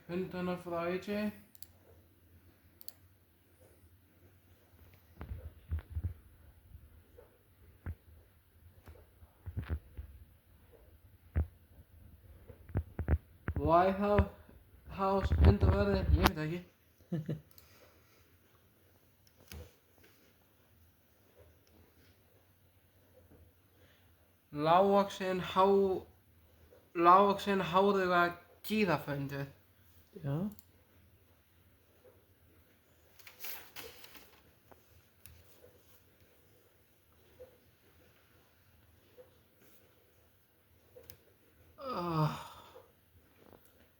hundana frá AJ. White House hundaverði, ég veit það ekki. Lágvaxin hárauga gíraffundur. Já.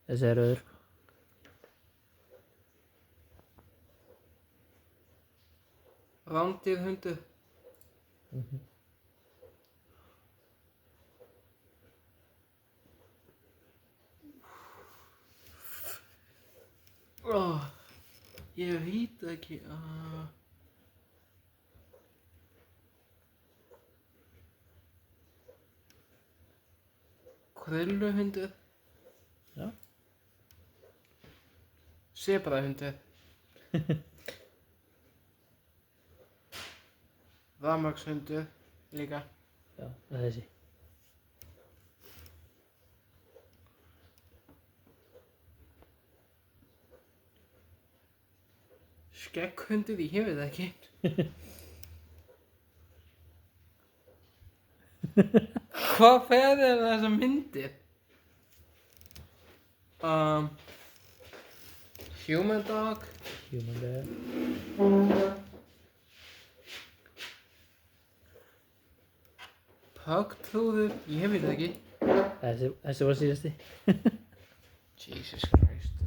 Þessi er rauður. Rándýrhundur. Ég veit ekki. Krilluhundur. Já. Sebrahundur. Rafmagnshundur líka. Já, það er þessi. Skegghundur, ég veit það ekki. Hvað fer þessar myndir? Human dog. Human dog. Pugtrúður, ég veit það ekki. Þessi var síðasti. Jesus Christ.